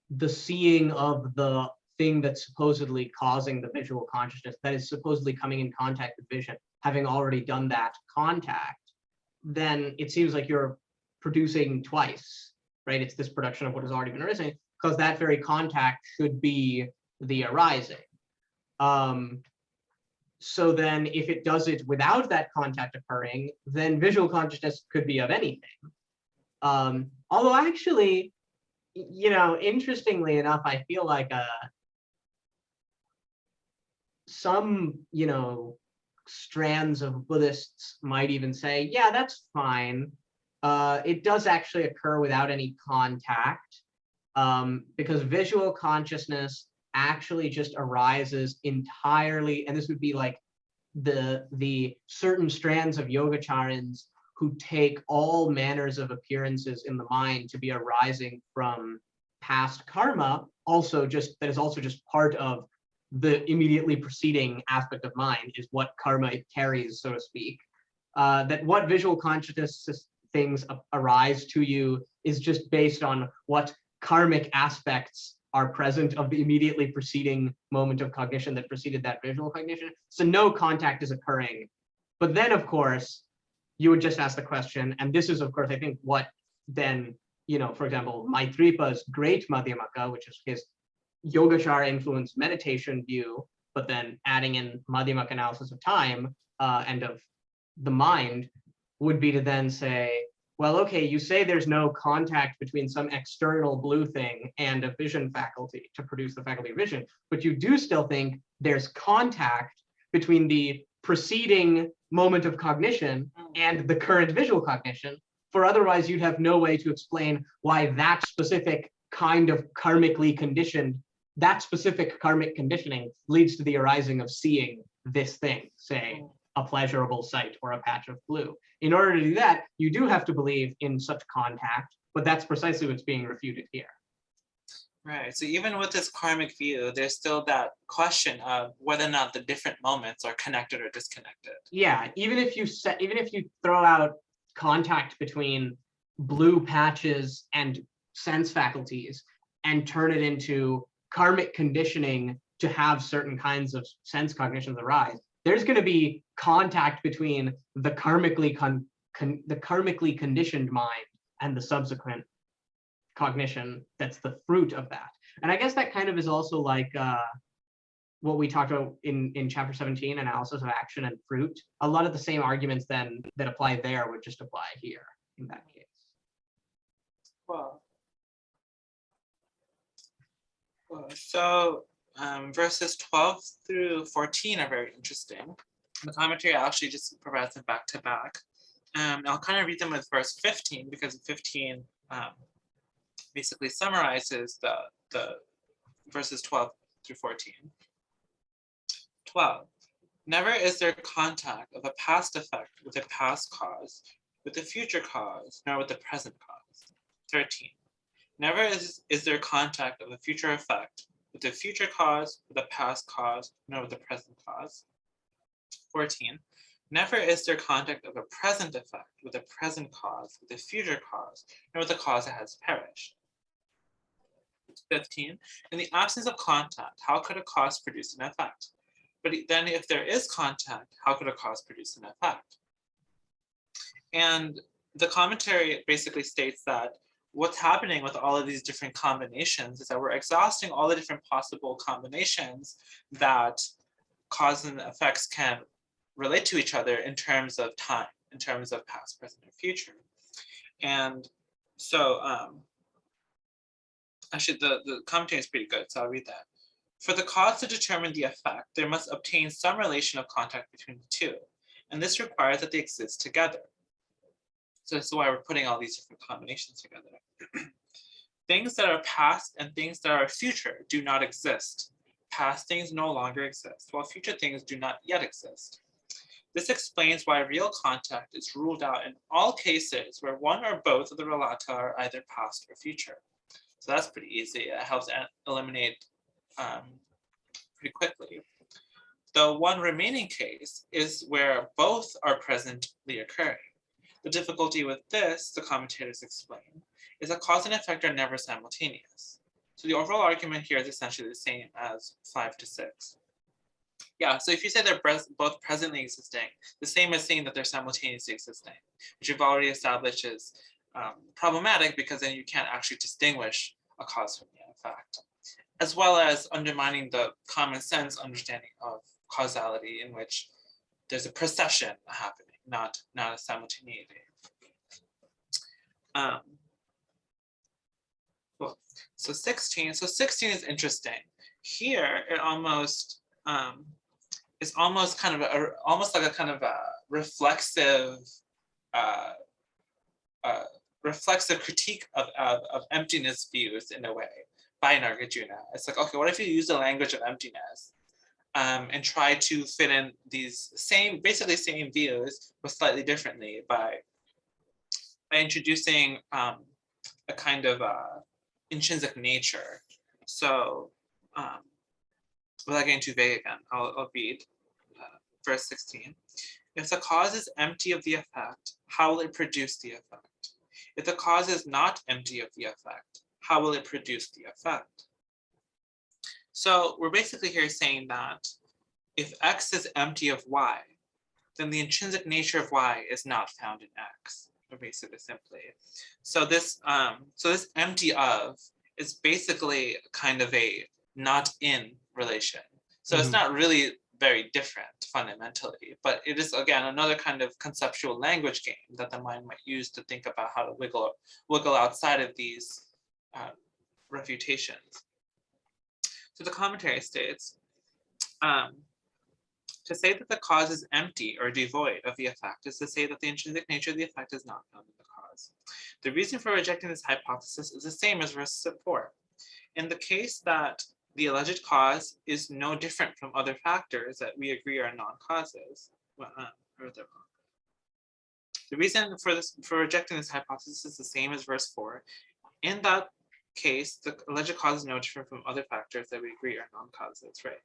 the seeing of the thing that's supposedly causing the visual consciousness, that is supposedly coming in contact with vision, having already done that contact, then it seems like you're producing twice, right? It's this production of what has already been arisen, because that very contact should be the arising. So then if it does it without that contact occurring, then visual consciousness could be of anything. Although actually, you know, interestingly enough, I feel like some, you know, strands of Buddhists might even say, yeah, that's fine. It does actually occur without any contact, because visual consciousness actually just arises entirely, and this would be like the certain strands of yogacharans who take all manners of appearances in the mind to be arising from past karma, also just that is also just part of the immediately preceding aspect of mind, is what karma it carries, so to speak. That what visual consciousness things arise to you is just based on what karmic aspects are present of the immediately preceding moment of cognition that preceded that visual cognition. So no contact is occurring. But then, of course, you would just ask the question, and this is, of course, I think what then, you know, for example, Maitripa's great Madhyamaka, which is his Yogachara influenced meditation view, but then adding in Madhyamaka analysis of time and of the mind, would be to then say, well, okay, you say there's no contact between some external blue thing and a vision faculty to produce the faculty of vision, but you do still think there's contact between the preceding moment of cognition and the current visual cognition. for otherwise you'd have no way to explain why that specific kind of karmically conditioned, that specific karmic conditioning leads to the arising of seeing this thing, say a pleasurable sight or a patch of blue. In order to do that, you do have to believe in such contact, but that's precisely what's being refuted here. Right. So even with this karmic view, there's still that question of whether or not the different moments are connected or disconnected. Yeah, even if you throw out contact between blue patches and sense faculties and turn it into karmic conditioning to have certain kinds of sense cognitions arise, there's going to be contact between the karmically conditioned mind and the subsequent cognition that's the fruit of that. And I guess that kind of is also like what we talked about in chapter 17, analysis of action and fruit. A lot of the same arguments then that apply there would just apply here in that case. Well, so verses 12 through 14 are very interesting. The commentary actually just provides them back to back. I'll kind of read them with verse 15 because 15 basically summarizes the verses 12 through 14. 12. Never is there contact of a past effect with a past cause, with a future cause, nor with the present cause. 13. Never is there contact of a future effect with a future cause, with a past cause, nor with the present cause. 14. Never is there contact of a present effect with a present cause, with a future cause, nor with the cause that has perished. 15. In the absence of contact, how could a cause produce an effect? But then if there is contact, how could a cause produce an effect? And the commentary basically states that what's happening with all of these different combinations is that we're exhausting all the different possible combinations that cause and effects can relate to each other in terms of time, in terms of past, present, and future. And so actually the commentary is pretty good, so I'll read that. For the cause to determine the effect, there must obtain some relation of contact between the two, and this requires that they exist together. So this is why we're putting all these different combinations together. Things that are past and things that are future do not exist. Past things no longer exist, while future things do not yet exist. This explains why real contact is ruled out in all cases where one or both of the relata are either past or future. So that's pretty easy. It helps eliminate pretty quickly. The one remaining case is where both are presently occurring. The difficulty with this, the commentators explain, is that cause and effect are never simultaneous. So the overall argument here is essentially the same as 5 to 6. Yeah, so if you say they're both presently existing, the same as saying that they're simultaneously existing, which we've already established is problematic because then you can't actually distinguish a cause from the effect, as well as undermining the common sense understanding of causality in which there's a procession happening, not a simultaneity. Cool. So 16 is interesting. Here, it almost is almost kind of almost like a kind of a reflexive reflexive critique of emptiness views in a way by Nāgārjuna. It's like, okay, what if you use the language of emptiness and try to fit in these basically same views, but slightly differently by introducing a kind of intrinsic nature. So without getting too vague again, I'll read verse 16. If the cause is empty of the effect, how will it produce the effect? If the cause is not empty of the effect, how will it produce the effect? So we're basically here saying that if X is empty of Y, then the intrinsic nature of Y is not found in X, or basically simply. So this empty of is basically kind of a not in relation. So it's not really very different fundamentally, but it is again another kind of conceptual language game that the mind might use to think about how to wiggle outside of these refutations. So the commentary states, To say that the cause is empty or devoid of the effect is to say that the intrinsic nature of the effect is not found in the cause. The reason for rejecting this hypothesis is the same as verse 4. In the case that the alleged cause is no different from other factors that we agree are non-causes. The reason for rejecting this hypothesis is the same as verse 4. In that case, the alleged cause is no different from other factors that we agree are non-causes, right?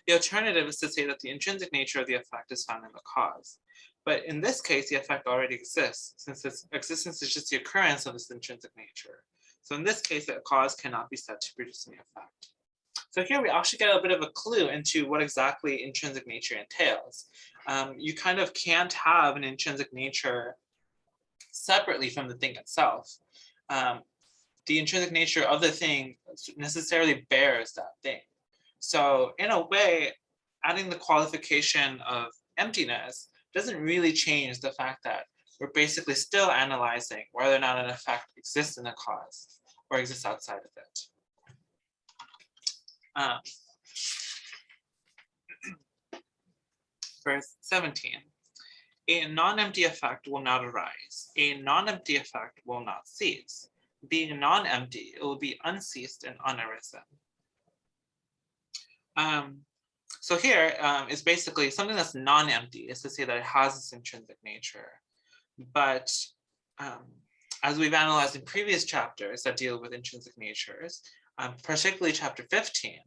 The alternative is to say that the intrinsic nature of the effect is found in the cause. But in this case, the effect already exists, since its existence is just the occurrence of this intrinsic nature. So in this case, the cause cannot be said to produce any effect. So here we actually get a bit of a clue into what exactly intrinsic nature entails. You kind of can't have an intrinsic nature separately from the thing itself. The intrinsic nature of the thing necessarily bears that thing. So in a way, adding the qualification of emptiness doesn't really change the fact that we're basically still analyzing whether or not an effect exists in a cause or exists outside of it. Verse 17, a non-empty effect will not arise. A non-empty effect will not cease. Being non-empty, it will be unceased and unarisen. So here is basically something that's non-empty is to say that it has this intrinsic nature. But as we've analyzed in previous chapters that deal with intrinsic natures, particularly chapter 15,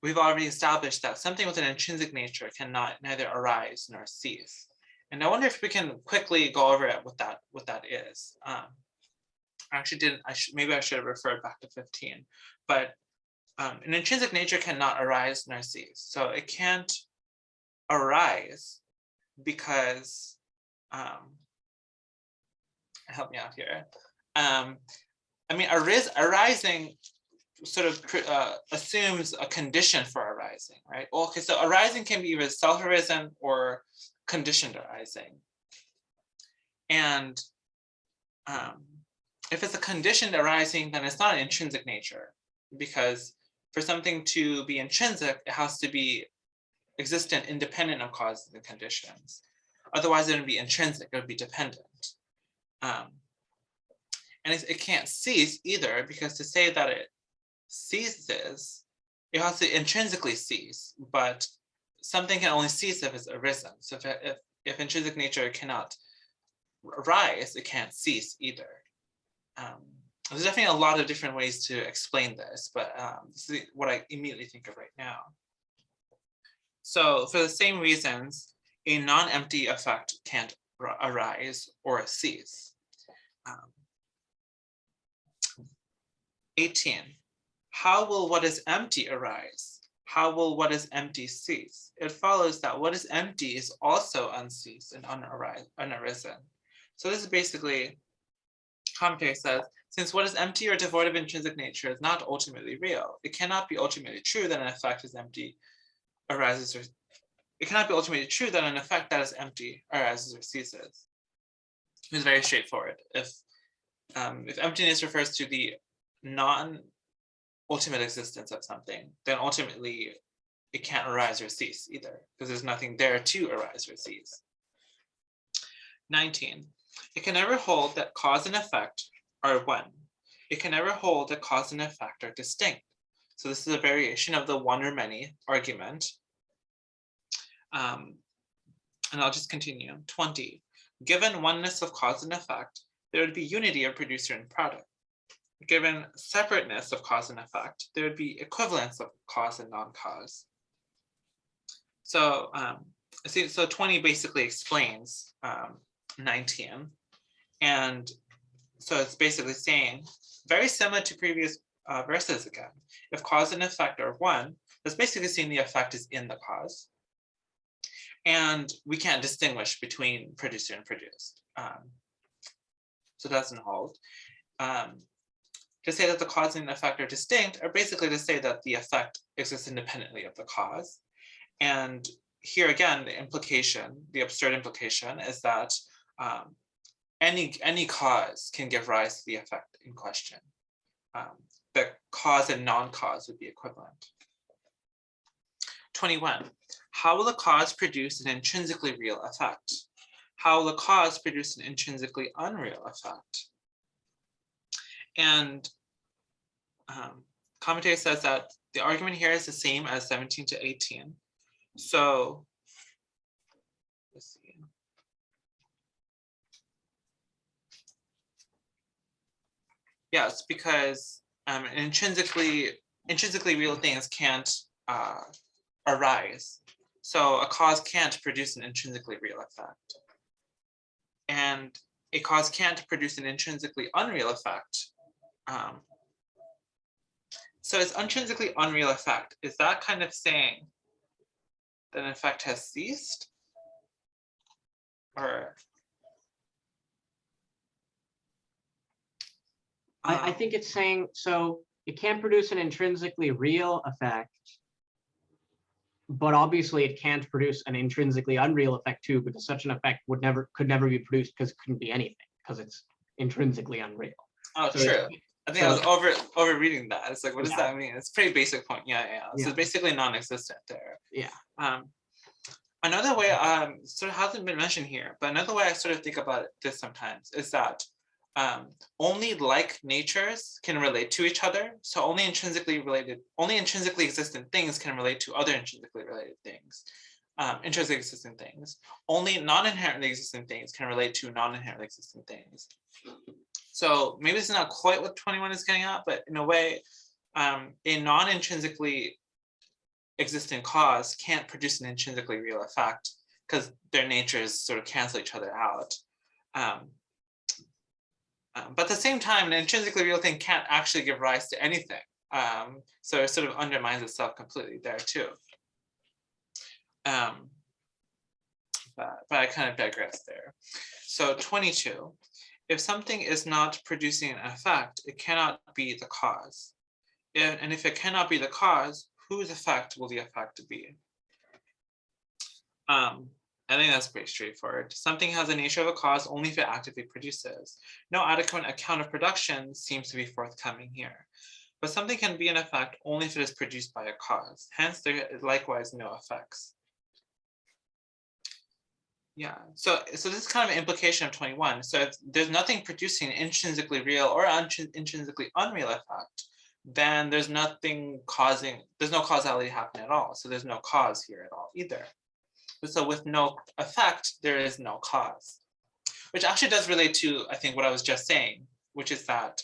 we've already established that something with an intrinsic nature cannot neither arise nor cease. And I wonder if we can quickly go over it, what that is. I actually didn't. Maybe I should have referred back to 15, but an intrinsic nature cannot arise nor cease. So it can't arise because, help me out here. I mean, arising sort of assumes a condition for arising, right? Okay, so arising can be either self-arisen or conditioned arising. And if it's a conditioned arising, then it's not an intrinsic nature, because for something to be intrinsic, it has to be existent independent of causes and conditions. Otherwise, it would be intrinsic, it would be dependent. And it can't cease either, because to say that it ceases, it has to intrinsically cease, but something can only cease if it's arisen. So if intrinsic nature cannot arise, it can't cease either. There's definitely a lot of different ways to explain this, but this is what I immediately think of right now. So for the same reasons, a non-empty effect can't arise or cease. 18. How will what is empty arise? How will what is empty cease? It follows that what is empty is also unceased and unarisen. So this is basically, commentary says, since what is empty or devoid of intrinsic nature is not ultimately real, it cannot be ultimately true that an effect is empty, arises, or it cannot be ultimately true that an effect that is empty arises or ceases. It's very straightforward. If emptiness refers to the non-ultimate existence of something, then ultimately it can't arise or cease either, because there's nothing there to arise or cease. 19. It can never hold that cause and effect are one. It can never hold that cause and effect are distinct. So this is a variation of the one or many argument. And I'll just continue. 20. Given oneness of cause and effect, there would be unity of producer and product. Given separateness of cause and effect, there would be equivalence of cause and non-cause. So, so 20 basically explains 19. And so it's basically saying, very similar to previous verses again, if cause and effect are one, that's basically saying the effect is in the cause. And we can't distinguish between producer and produced. So it doesn't hold. To say that the cause and effect are distinct are basically to say that the effect exists independently of the cause. And here again, the implication, the absurd implication is that any cause can give rise to the effect in question. The cause and non-cause would be equivalent. 21. How will a cause produce an intrinsically real effect? How will a cause produce an intrinsically unreal effect? And commentary says that the argument here is the same as 17 to 18. So let's see. Yes, because intrinsically real things can't arise. So a cause can't produce an intrinsically real effect. And a cause can't produce an intrinsically unreal effect. So it's intrinsically unreal effect. Is that kind of saying that an effect has ceased? Or I think it's saying, so it can't produce an intrinsically real effect, but obviously it can't produce an intrinsically unreal effect too, because such an effect could never be produced because it couldn't be anything, because it's intrinsically unreal. Oh, so true. I think I was over reading that. It's like, what does that mean? It's a pretty basic point. Yeah. So it's basically non-existent there. Yeah. Another way, sort of hasn't been mentioned here, but another way I sort of think about this sometimes is that only like natures can relate to each other. So only intrinsically existent things can relate to other intrinsically related things, intrinsically existent things. Only non-inherently existent things can relate to non-inherently existent things. So maybe this is not quite what 21 is getting at, but in a way, a non-intrinsically existent cause can't produce an intrinsically real effect because their natures sort of cancel each other out. But at the same time, an intrinsically real thing can't actually give rise to anything. So it sort of undermines itself completely there too. But I kind of digress there. So 22, if something is not producing an effect, it cannot be the cause. And if it cannot be the cause, whose effect will the effect be? I think that's pretty straightforward. Something has the nature of a cause only if it actively produces. No adequate account of production seems to be forthcoming here. But something can be an effect only if it is produced by a cause. Hence, there is likewise no effects. Yeah, so this is kind of an implication of 21. So if there's nothing producing an intrinsically real or intrinsically unreal effect, then there's no causality happening at all. So there's no cause here at all either. So with no effect, there is no cause, which actually does relate to, I think, what I was just saying, which is that,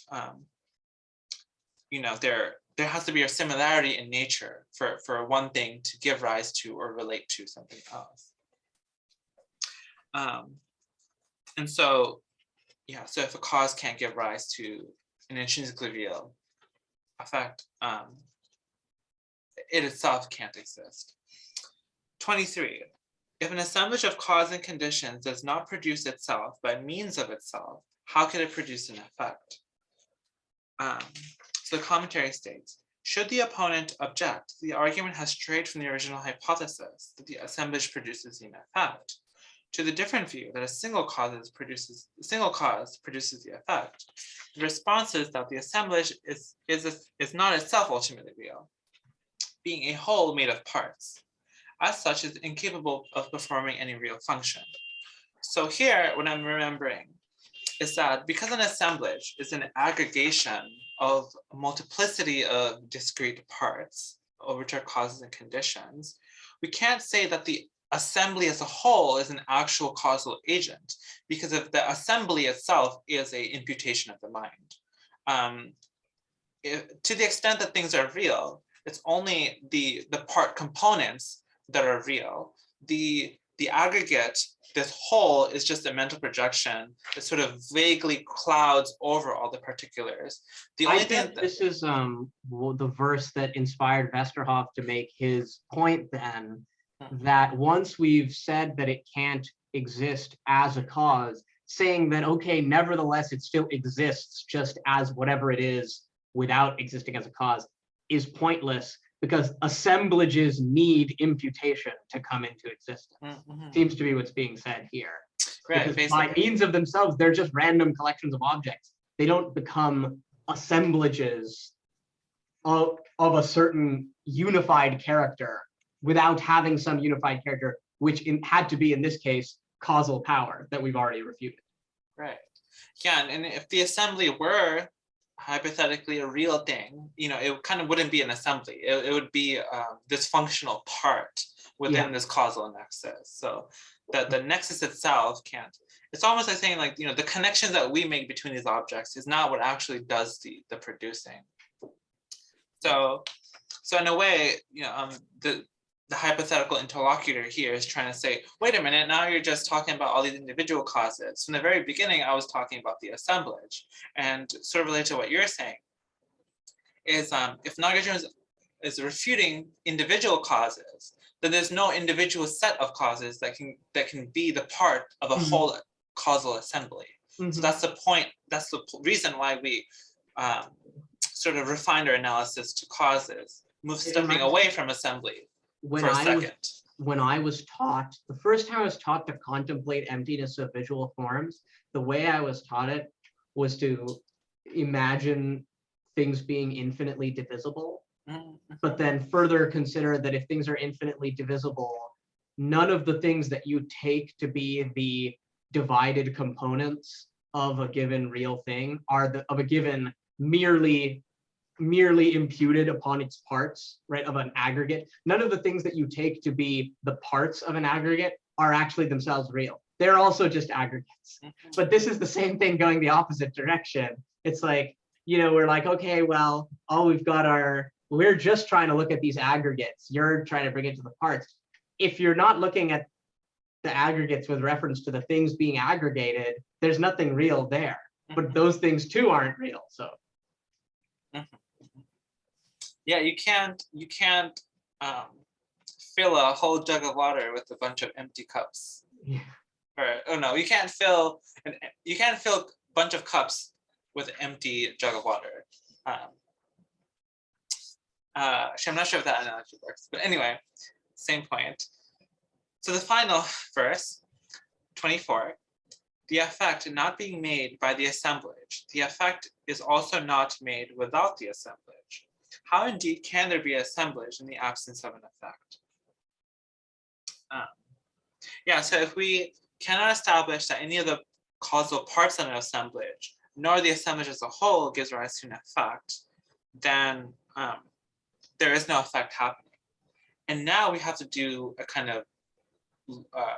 there has to be a similarity in nature for one thing to give rise to or relate to something else. And so, so if a cause can't give rise to an intrinsically real effect, it itself can't exist. 23. If an assemblage of cause and conditions does not produce itself by means of itself, how can it produce an effect? So the commentary states, should the opponent object, the argument has strayed from the original hypothesis that the assemblage produces an effect to the different view that a single cause produces the effect. The response is that the assemblage is not itself ultimately real, being a whole made of parts. As such, is incapable of performing any real function. So here, what I'm remembering is that because an assemblage is an aggregation of a multiplicity of discrete parts, which are causes and conditions, we can't say that the assembly as a whole is an actual causal agent, because if the assembly itself is an imputation of the mind. To the extent that things are real, it's only the part components that are real. The aggregate, this whole, is just a mental projection that sort of vaguely clouds over all the particulars. The only thing this is the verse that inspired Westerhoff to make his point then, that once we've said that it can't exist as a cause, saying that, okay, nevertheless, it still exists just as whatever it is without existing as a cause, is pointless, because assemblages need imputation to come into existence. Seems to be what's being said here. Right, because by means of themselves, they're just random collections of objects. They don't become assemblages of a certain unified character without having some unified character, which had to be, in this case, causal power that we've already refuted. Right. Yeah, and if the assembly were hypothetically a real thing, it kind of wouldn't be an assembly. It would be this functional part within this causal nexus. So that the nexus itself can't. It's almost like saying, like, the connections that we make between these objects is not what actually does the producing. So in a way, the hypothetical interlocutor here is trying to say, wait a minute, now you're just talking about all these individual causes. From the very beginning, I was talking about the assemblage. And sort of related to what you're saying is if Nāgārjuna is refuting individual causes, then there's no individual set of causes that can be the part of a whole causal assembly. So that's the point. That's the reason why we sort of refined our analysis to causes, stepping away from assembly for a second. When I was taught, the first time I was taught to contemplate emptiness of visual forms, the way I was taught it was to imagine things being infinitely divisible, but then further consider that if things are infinitely divisible, none of the things that you take to be the divided components of a given real thing are of a given merely imputed upon its parts, right, of an aggregate. None of the things that you take to be the parts of an aggregate are actually themselves real. They're also just aggregates. But this is the same thing going the opposite direction. It's like, we're like, okay, well, we're just trying to look at these aggregates. You're trying to bring it to the parts. If you're not looking at the aggregates with reference to the things being aggregated, there's nothing real there. But those things too aren't real. So. Yeah, you can't fill a whole jug of water with a bunch of empty cups. Yeah. You can't fill a bunch of cups with an empty jug of water. I'm not sure if that analogy works, but anyway, same point. So the final verse, 24. The effect not being made by the assemblage, the effect is also not made without the assemblage. How indeed can there be assemblage in the absence of an effect? So if we cannot establish that any of the causal parts of an assemblage, nor the assemblage as a whole gives rise to an effect, then there is no effect happening. And now we have to do a kind of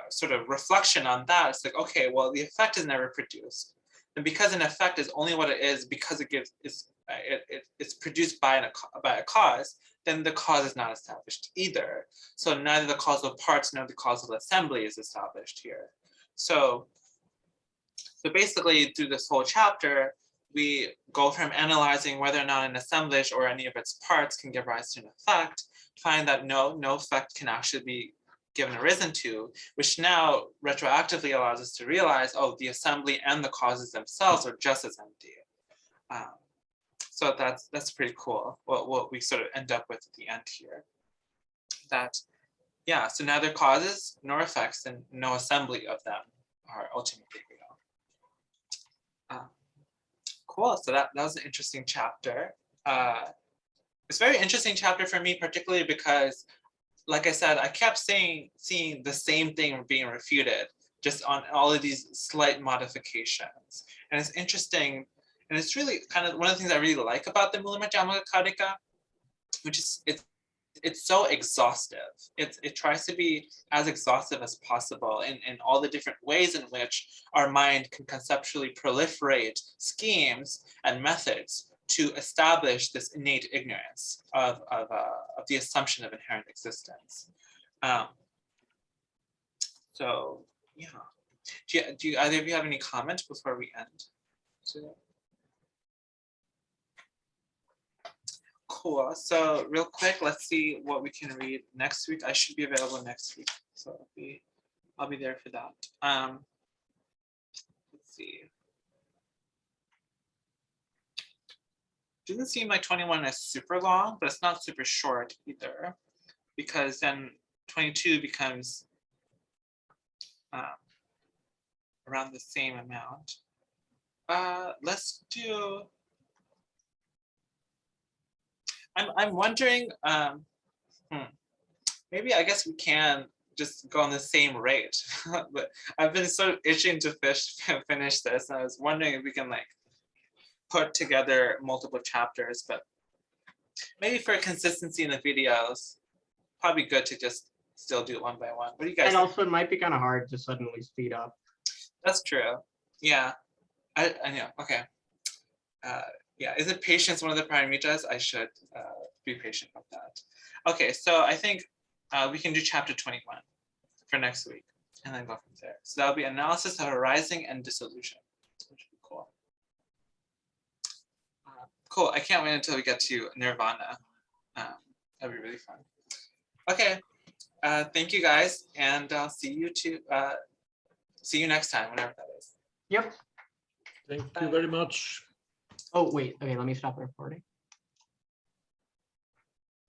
sort of reflection on that. It's like, okay, well, the effect is never produced, and because an effect is only what it is because it's produced by a cause, then the cause is not established either. So neither the causal parts nor the causal assembly is established here. So basically, through this whole chapter, we go from analyzing whether or not an assemblage or any of its parts can give rise to an effect, find that no effect can actually be given arisen to, which now retroactively allows us to realize, oh, the assembly and the causes themselves are just as empty. So that's pretty cool. What we sort of end up with at the end here. So neither causes nor effects and no assembly of them are ultimately real. Cool. So that was an interesting chapter. It's a very interesting chapter for me, particularly because, like I said, I kept seeing the same thing being refuted, just on all of these slight modifications. And it's interesting, and it's really kind of one of the things I really like about the Mūlamajamaka Karika, which is it's so exhaustive. It tries to be as exhaustive as possible in all the different ways in which our mind can conceptually proliferate schemes and methods to establish this innate ignorance of the assumption of inherent existence. So yeah, do either of you have any comments before we end today? Cool. So real quick, let's see what we can read next week. I should be available next week, so I'll be there for that. Let's see. Doesn't seem like 21 is super long, but it's not super short either, because then 22 becomes around the same amount. Let's do. I'm wondering. maybe I guess we can just go on the same rate. But I've been so itching to finish this. And I was wondering if we can like put together multiple chapters, but maybe for consistency in the videos, probably good to just still do it one by one. What do you guys And think? also, it might be kind of hard to suddenly speed up. That's true. Yeah, I know. Okay. Yeah, isn't patience one of the paramitas? I should be patient with that. Okay, so I think we can do chapter 21 for next week and then go from there. So that'll be analysis of arising and dissolution, which would be cool. Cool, I can't wait until we get to nirvana. That'd be really fun. Okay, thank you guys, and I'll see you next time, whenever that is. Yep. Thank you very much. Oh, wait. Okay, let me stop the recording.